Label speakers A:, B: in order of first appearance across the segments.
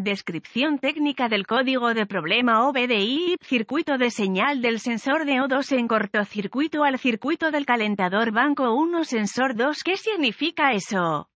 A: Descripción técnica del código de problema OBDI, circuito de señal del sensor de O2 en cortocircuito al circuito del calentador banco 1 sensor 2. ¿Qué significa eso?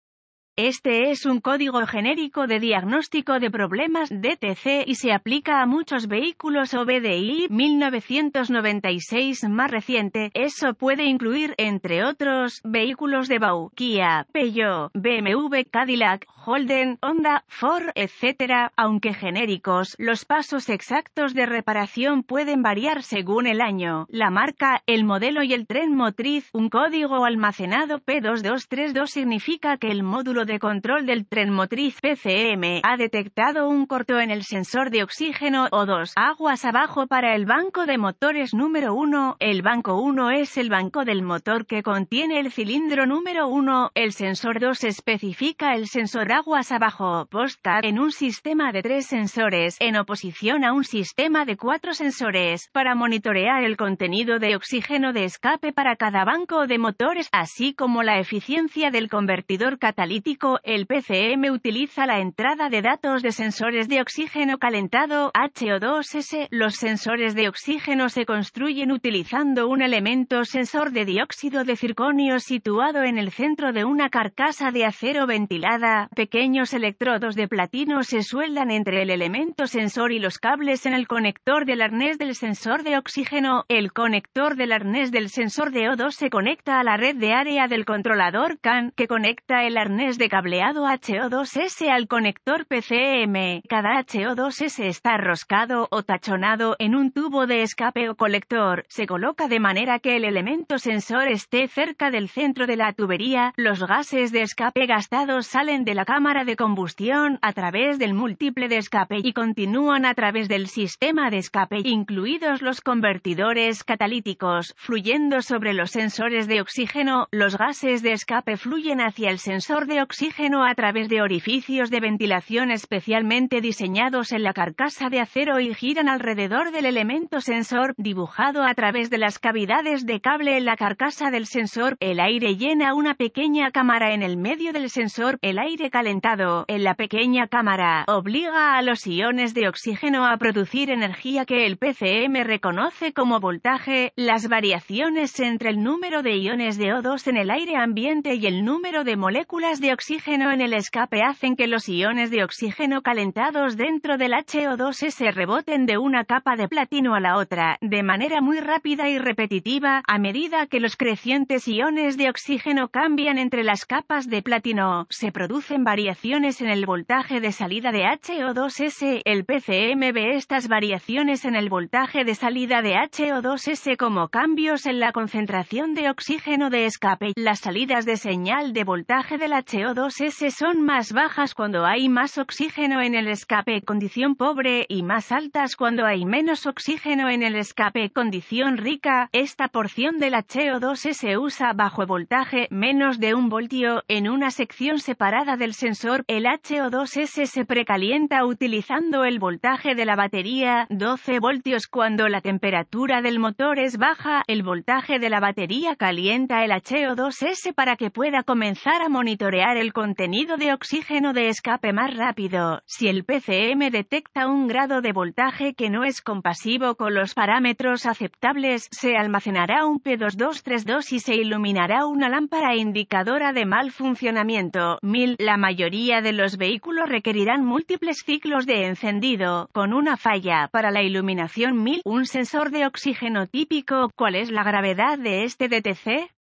A: Este es un código genérico de diagnóstico de problemas DTC y se aplica a muchos vehículos OBDI 1996 más reciente. Eso puede incluir, entre otros, vehículos de Bau, Kia, Peugeot, BMW, Cadillac, Holden, Honda, Ford, etc. Aunque genéricos, los pasos exactos de reparación pueden variar según el año, la marca, el modelo y el tren motriz. Un código almacenado P2232 significa que el módulo de control del tren motriz PCM ha detectado un corto en el sensor de oxígeno O2. Aguas abajo para el banco de motores número 1. El banco 1 es el banco del motor que contiene el cilindro número 1. El sensor 2 especifica el sensor aguas abajo. Postcard en un sistema de 3 sensores, en oposición a un sistema de 4 sensores, para monitorear el contenido de oxígeno de escape para cada banco de motores, así como la eficiencia del convertidor catalítico. El PCM utiliza la entrada de datos de sensores de oxígeno calentado, HO2S. Los sensores de oxígeno se construyen utilizando un elemento sensor de dióxido de circonio situado en el centro de una carcasa de acero ventilada. Pequeños electrodos de platino se sueldan entre el elemento sensor y los cables en el conector del arnés del sensor de oxígeno. El conector del arnés del sensor de O2 se conecta a la red de área del controlador CAN, que conecta el arnés de cableado HO2S al conector PCM. Cada HO2S está roscado o tachonado en un tubo de escape o colector. Se coloca de manera que el elemento sensor esté cerca del centro de la tubería. Los gases de escape gastados salen de la cámara de combustión a través del múltiple de escape y continúan a través del sistema de escape, incluidos los convertidores catalíticos, fluyendo sobre los sensores de oxígeno. Los gases de escape fluyen hacia el sensor de oxígeno a través de orificios de ventilación especialmente diseñados en la carcasa de acero y giran alrededor del elemento sensor, dibujado a través de las cavidades de cable en la carcasa del sensor. El aire llena una pequeña cámara en el medio del sensor. El aire calentado en la pequeña cámara obliga a los iones de oxígeno a producir energía que el PCM reconoce como voltaje. Las variaciones entre el número de iones de O2 en el aire ambiente y el número de moléculas de oxígeno en el escape hacen que los iones de oxígeno calentados dentro del HO2S reboten de una capa de platino a la otra, de manera muy rápida y repetitiva, a medida que los crecientes iones de oxígeno cambian entre las capas de platino. Se producen variaciones en el voltaje de salida de HO2S. El PCM ve estas variaciones en el voltaje de salida de HO2S como cambios en la concentración de oxígeno de escape. Las salidas de señal de voltaje del HO2S son más bajas cuando hay más oxígeno en el escape, condición pobre, y más altas cuando hay menos oxígeno en el escape, condición rica. Esta porción del HO2S usa bajo voltaje, menos de 1 voltio, en una sección separada del sensor. El HO2S se precalienta utilizando el voltaje de la batería, 12 voltios. Cuando la temperatura del motor es baja, el voltaje de la batería calienta el HO2S para que pueda comenzar a monitorear el contenido de oxígeno de escape más rápido. Si el PCM detecta un grado de voltaje que no es compasivo con los parámetros aceptables, se almacenará un P2232 y se iluminará una lámpara indicadora de mal funcionamiento. La mayoría de los vehículos requerirán múltiples ciclos de encendido, con una falla para la iluminación. Un sensor de oxígeno típico. ¿Cuál es la gravedad de este DTC?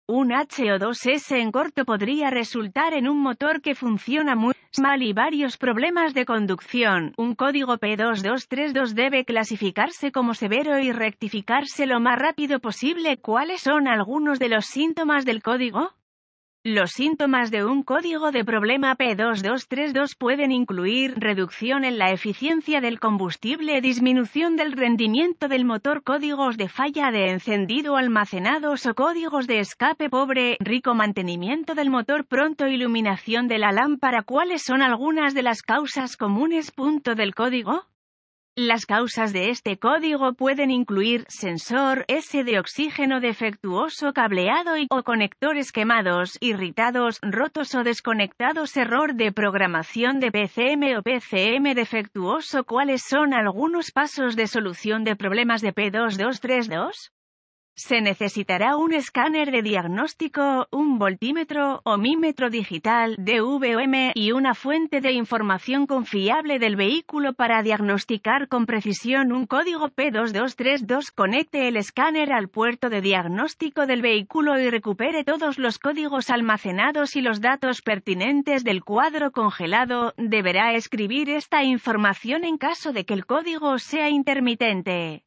A: Un HO2S en corto podría resultar en un motor que funciona muy mal y varios problemas de conducción. Un código P2232 debe clasificarse como severo y rectificarse lo más rápido posible. ¿Cuáles son algunos de los síntomas del código? Los síntomas de un código de problema P2232 pueden incluir reducción en la eficiencia del combustible, disminución del rendimiento del motor, códigos de falla de encendido almacenados o códigos de escape pobre, rico mantenimiento del motor, pronto iluminación de la lámpara. ¿Cuáles son algunas de las causas comunes? Del código Las causas de este código pueden incluir sensor S de oxígeno defectuoso, cableado o conectores quemados, irritados, rotos o desconectados, error de programación de PCM o PCM defectuoso. ¿Cuáles son algunos pasos de solución de problemas de P2232? Se necesitará un escáner de diagnóstico, un voltímetro, ohmímetro digital, DVOM, y una fuente de información confiable del vehículo para diagnosticar con precisión un código P2232. Conecte el escáner al puerto de diagnóstico del vehículo y recupere todos los códigos almacenados y los datos pertinentes del cuadro congelado. Deberá escribir esta información en caso de que el código sea intermitente.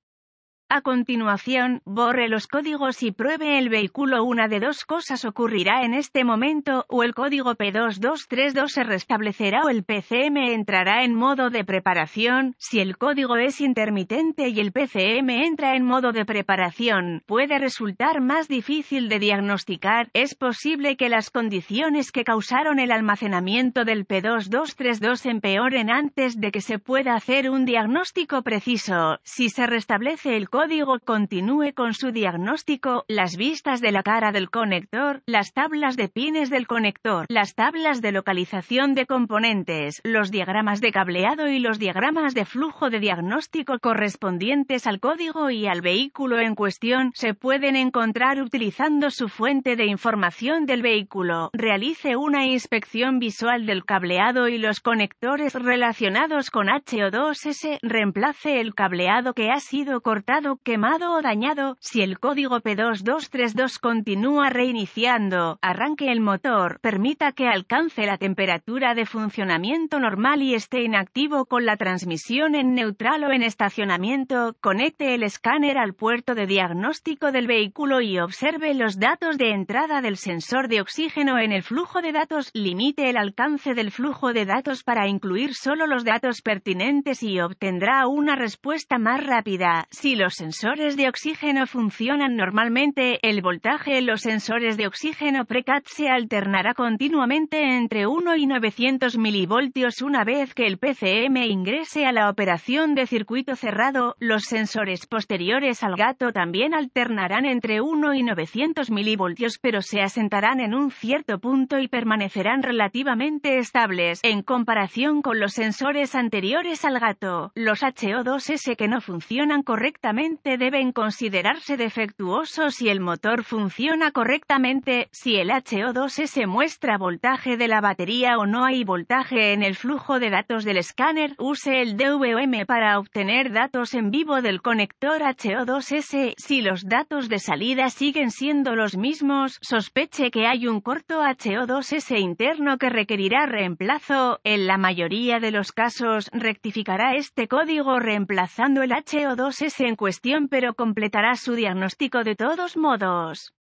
A: A continuación, borre los códigos y pruebe el vehículo. Una de dos cosas ocurrirá en este momento: o el código P2232 se restablecerá o el PCM entrará en modo de preparación. Si el código es intermitente y el PCM entra en modo de preparación, puede resultar más difícil de diagnosticar. Es posible que las condiciones que causaron el almacenamiento del P2232 empeoren antes de que se pueda hacer un diagnóstico preciso. Si se restablece el código, continúe con su diagnóstico. Las vistas de la cara del conector, las tablas de pines del conector, las tablas de localización de componentes, los diagramas de cableado y los diagramas de flujo de diagnóstico correspondientes al código y al vehículo en cuestión se pueden encontrar utilizando su fuente de información del vehículo. Realice una inspección visual del cableado y los conectores relacionados con HO2S. Reemplace el cableado que ha sido cortado, quemado o dañado. Si el código P2232 continúa reiniciando, arranque el motor, permita que alcance la temperatura de funcionamiento normal y esté inactivo con la transmisión en neutral o en estacionamiento. Conecte el escáner al puerto de diagnóstico del vehículo y observe los datos de entrada del sensor de oxígeno en el flujo de datos. Limite el alcance del flujo de datos para incluir solo los datos pertinentes y obtendrá una respuesta más rápida. Si los sensores de oxígeno funcionan normalmente, el voltaje en los sensores de oxígeno Precat se alternará continuamente entre 1 y 900 milivoltios. Una vez que el PCM ingrese a la operación de circuito cerrado, los sensores posteriores al gato también alternarán entre 1 y 900 milivoltios, pero se asentarán en un cierto punto y permanecerán relativamente estables en comparación con los sensores anteriores al gato. Los HO2S que no funcionan correctamente deben considerarse defectuosos si el motor funciona correctamente. Si el HO2S muestra voltaje de la batería o no hay voltaje en el flujo de datos del escáner, use el DVOM para obtener datos en vivo del conector HO2S. Si los datos de salida siguen siendo los mismos, sospeche que hay un corto HO2S interno que requerirá reemplazo. En la mayoría de los casos, rectificará este código reemplazando el HO2S en cuestión, pero completará su diagnóstico de todos modos.